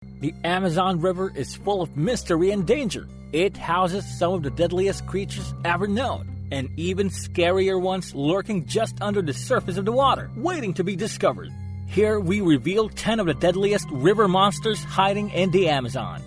The Amazon River is full of mystery and danger. It houses some of the deadliest creatures ever known, and even scarier ones lurking just under the surface of the water, waiting to be discovered. Here we reveal 10 of the deadliest river monsters hiding in the Amazon.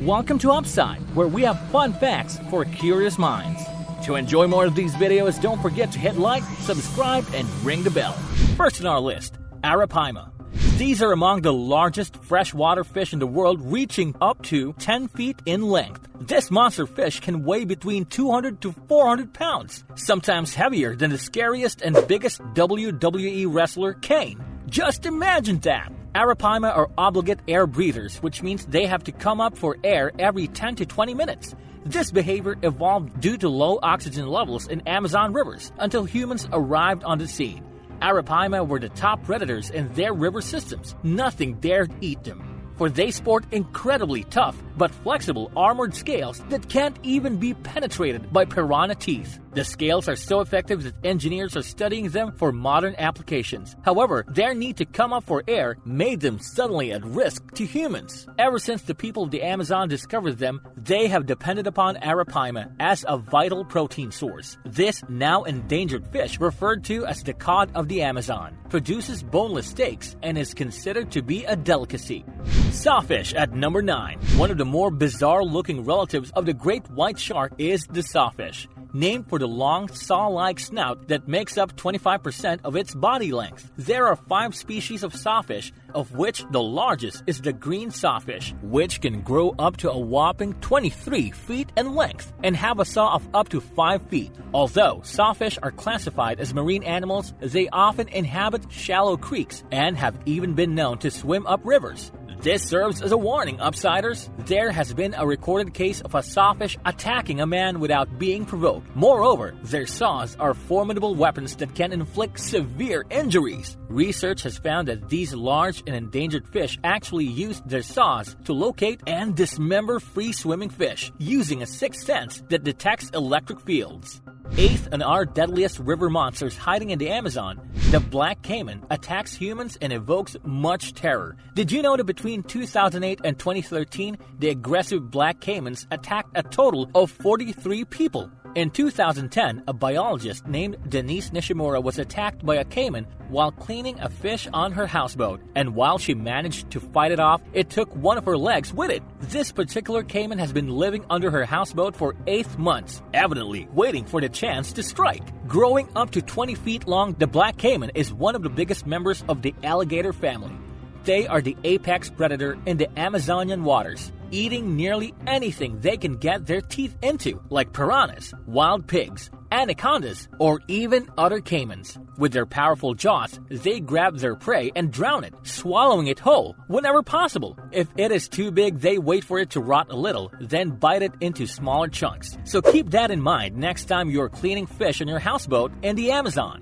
Welcome to Upside, where we have fun facts for curious minds. To enjoy more of these videos, don't forget to hit like, subscribe, and ring the bell. First on our list, Arapaima. These are among the largest freshwater fish in the world, reaching up to 10 feet in length. This monster fish can weigh between 200 to 400 pounds, sometimes heavier than the scariest and biggest WWE wrestler, Kane. Just imagine that! Arapaima are obligate air breathers, which means they have to come up for air every 10 to 20 minutes. This behavior evolved due to low oxygen levels in Amazon rivers until humans arrived on the scene. Arapaima were the top predators in their river systems. Nothing dared eat them, for they sport incredibly tough but flexible armored scales that can't even be penetrated by piranha teeth. The scales are so effective that engineers are studying them for modern applications. However, their need to come up for air made them suddenly at risk to humans. Ever since the people of the Amazon discovered them, they have depended upon Arapaima as a vital protein source. This now endangered fish, referred to as the cod of the Amazon, produces boneless steaks and is considered to be a delicacy. Sawfish at number 9. One of the more bizarre-looking relatives of the great white shark is the sawfish, named for the long, saw-like snout that makes up 25% of its body length. There are 5 species of sawfish, of which the largest is the green sawfish, which can grow up to a whopping 23 feet in length and have a saw of up to 5 feet. Although sawfish are classified as marine animals, they often inhabit shallow creeks and have even been known to swim up rivers. This serves as a warning, Upsiders. There has been a recorded case of a sawfish attacking a man without being provoked. Moreover, their saws are formidable weapons that can inflict severe injuries. Research has found that these large and endangered fish actually use their saws to locate and dismember free-swimming fish, using a sixth sense that detects electric fields. 8th on our deadliest river monsters hiding in the Amazon, the black caiman attacks humans and evokes much terror. Did you know that between 2008 and 2013, the aggressive black caimans attacked a total of 43 people? In 2010, a biologist named Denise Nishimura was attacked by a caiman while cleaning a fish on her houseboat, and while she managed to fight it off, it took one of her legs with it. This particular caiman has been living under her houseboat for 8 months, evidently waiting for the chance to strike. Growing up to 20 feet long, the black caiman is one of the biggest members of the alligator family. They are the apex predator in the Amazonian waters, eating nearly anything they can get their teeth into, like piranhas, wild pigs, anacondas, or even other caimans. With their powerful jaws, they grab their prey and drown it, swallowing it whole whenever possible. If it is too big, they wait for it to rot a little, then bite it into smaller chunks. So keep that in mind next time you're cleaning fish on your houseboat in the Amazon.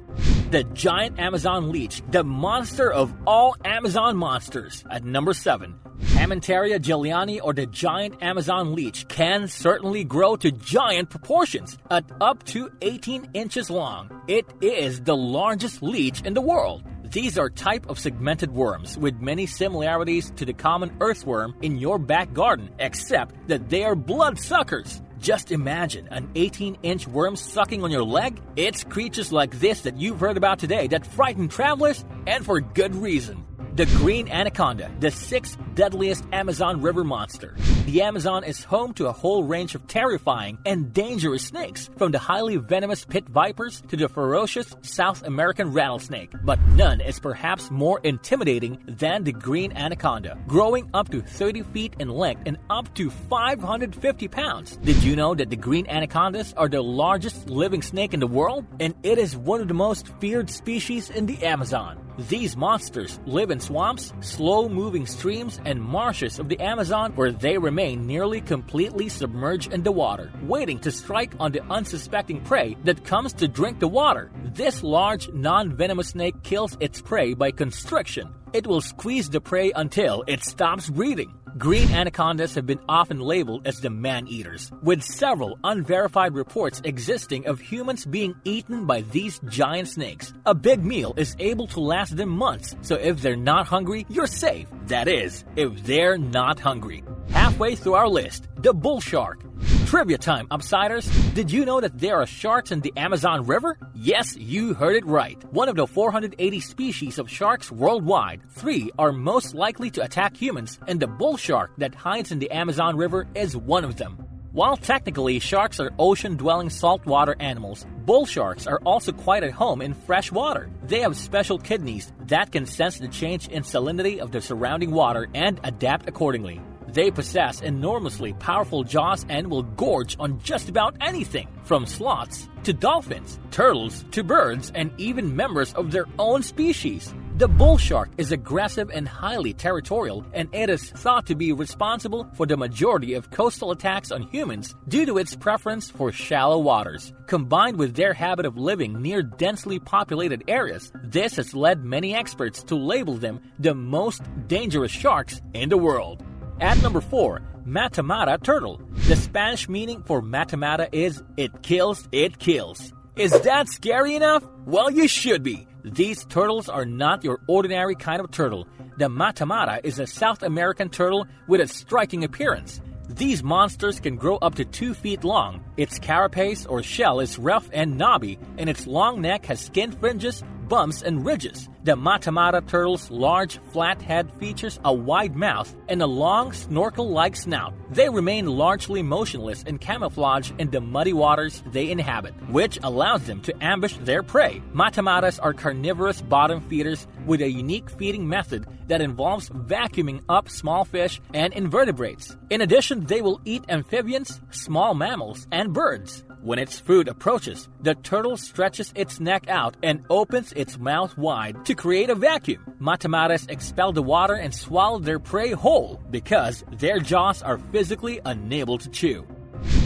The giant Amazon leech, the monster of all Amazon monsters, at number 7. Hamantaria gilliani, or the giant Amazon leech, can certainly grow to giant proportions at up to 18 inches long. It is the largest leech in the world. These are type of segmented worms with many similarities to the common earthworm in your back garden, except that they are bloodsuckers. Just imagine an 18-inch worm sucking on your leg. It's creatures like this that you've heard about today that frighten travelers, and for good reason. The green anaconda, the 6th deadliest Amazon river monster. The Amazon is home to a whole range of terrifying and dangerous snakes, from the highly venomous pit vipers to the ferocious South American rattlesnake. But none is perhaps more intimidating than the green anaconda, growing up to 30 feet in length and up to 550 pounds. Did you know that the green anacondas are the largest living snake in the world? And it is one of the most feared species in the Amazon. These monsters live in swamps, slow-moving streams, and marshes of the Amazon, where they remain nearly completely submerged in the water, waiting to strike on the unsuspecting prey that comes to drink the water. This large, non-venomous snake kills its prey by constriction. It will squeeze the prey until it stops breathing. Green anacondas have been often labeled as the man-eaters, with several unverified reports existing of humans being eaten by these giant snakes. A big meal is able to last them months, so if they're not hungry, you're safe. That is, if they're not hungry. Halfway through our list, the bull shark. Trivia time, Upsiders! Did you know that there are sharks in the Amazon River? Yes, you heard it right. One of the 480 species of sharks worldwide, 3 are most likely to attack humans, and the bull shark that hides in the Amazon River is one of them. While technically sharks are ocean-dwelling saltwater animals, bull sharks are also quite at home in fresh water. They have special kidneys that can sense the change in salinity of the surrounding water and adapt accordingly. They possess enormously powerful jaws and will gorge on just about anything, from sloths to dolphins, turtles to birds, and even members of their own species. The bull shark is aggressive and highly territorial, and it is thought to be responsible for the majority of coastal attacks on humans due to its preference for shallow waters. Combined with their habit of living near densely populated areas, this has led many experts to label them the most dangerous sharks in the world. At number 4, Matamata Turtle. The Spanish meaning for Matamata is "it kills, it kills." Is that scary enough? Well, you should be. These turtles are not your ordinary kind of turtle. The Matamata is a South American turtle with a striking appearance. These monsters can grow up to 2 feet long. Its carapace or shell is rough and knobby, and its long neck has skin fringes, bumps, and ridges. The Matamata turtle's large, flat head features a wide mouth and a long, snorkel-like snout. They remain largely motionless and camouflage in the muddy waters they inhabit, which allows them to ambush their prey. Matamatas are carnivorous bottom feeders with a unique feeding method that involves vacuuming up small fish and invertebrates. In addition, they will eat amphibians, small mammals, and birds. When its food approaches, the turtle stretches its neck out and opens its mouth wide to create a vacuum. Matamatas expel the water and swallow their prey whole because their jaws are physically unable to chew.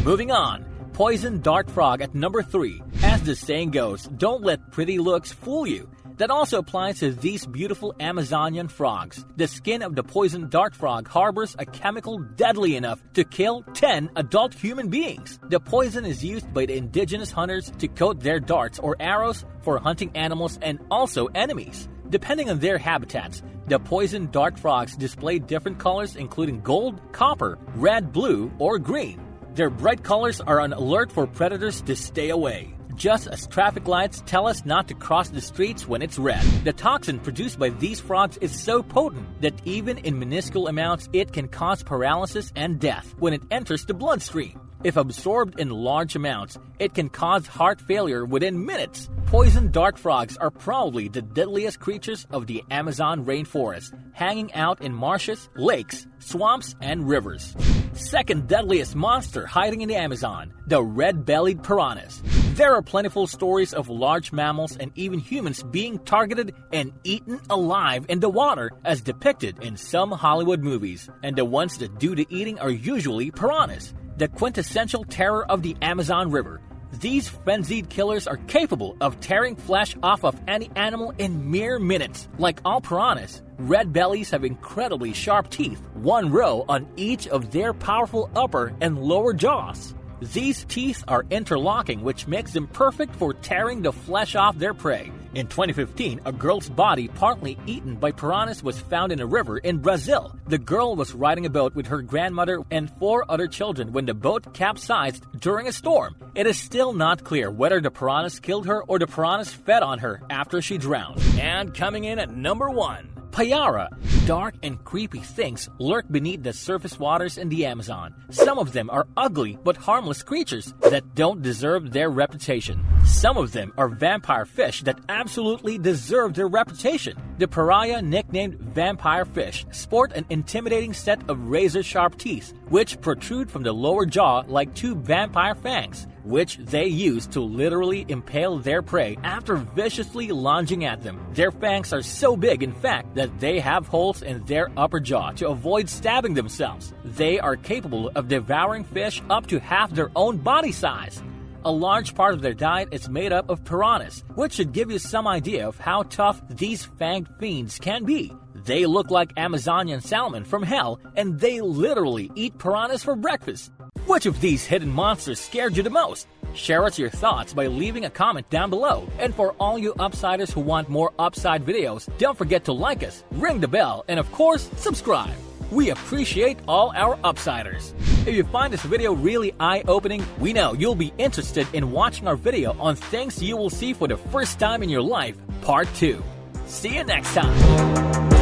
Moving on, poison dart frog at number 3. As the saying goes, don't let pretty looks fool you. That also applies to these beautiful Amazonian frogs. The skin of the poison dart frog harbors a chemical deadly enough to kill 10 adult human beings. The poison is used by the indigenous hunters to coat their darts or arrows for hunting animals and also enemies. Depending on their habitats, the poison dart frogs display different colors including gold, copper, red, blue, or green. Their bright colors are an alert for predators to stay away. Just as traffic lights tell us not to cross the streets when it's red. The toxin produced by these frogs is so potent that even in minuscule amounts it can cause paralysis and death when it enters the bloodstream. If absorbed in large amounts, it can cause heart failure within minutes. Poison dart frogs are probably the deadliest creatures of the Amazon rainforest, hanging out in marshes, lakes, swamps, and rivers. Second deadliest monster hiding in the Amazon, the red-bellied piranhas. There are plentiful stories of large mammals and even humans being targeted and eaten alive in the water as depicted in some Hollywood movies, and the ones that do the eating are usually piranhas, the quintessential terror of the Amazon River. These frenzied killers are capable of tearing flesh off of any animal in mere minutes. Like all piranhas, red bellies have incredibly sharp teeth, 1 row on each of their powerful upper and lower jaws. These teeth are interlocking, which makes them perfect for tearing the flesh off their prey. In 2015, a girl's body partly eaten by piranhas was found in a river in Brazil. The girl was riding a boat with her grandmother and 4 other children when the boat capsized during a storm. It is still not clear whether the piranhas killed her or the piranhas fed on her after she drowned. And coming in at number 1, Piraya. Dark and creepy things lurk beneath the surface waters in the Amazon. Some of them are ugly but harmless creatures that don't deserve their reputation. Some of them are vampire fish that absolutely deserve their reputation. The Piraya, nicknamed vampire fish, sport an intimidating set of razor-sharp teeth, which protrude from the lower jaw like 2 vampire fangs, which they use to literally impale their prey after viciously lunging at them. Their fangs are so big, in fact, that they have holes in their upper jaw to avoid stabbing themselves. They are capable of devouring fish up to half their own body size. A large part of their diet is made up of piranhas, which should give you some idea of how tough these fanged fiends can be. They look like Amazonian salmon from hell, and they literally eat piranhas for breakfast. Which of these hidden monsters scared you the most? Share us your thoughts by leaving a comment down below. And for all you Upsiders who want more Upside videos, don't forget to like us, ring the bell, and of course, subscribe. We appreciate all our Upsiders. If you find this video really eye-opening, we know you'll be interested in watching our video on things you will see for the first time in your life, Part 2. See you next time!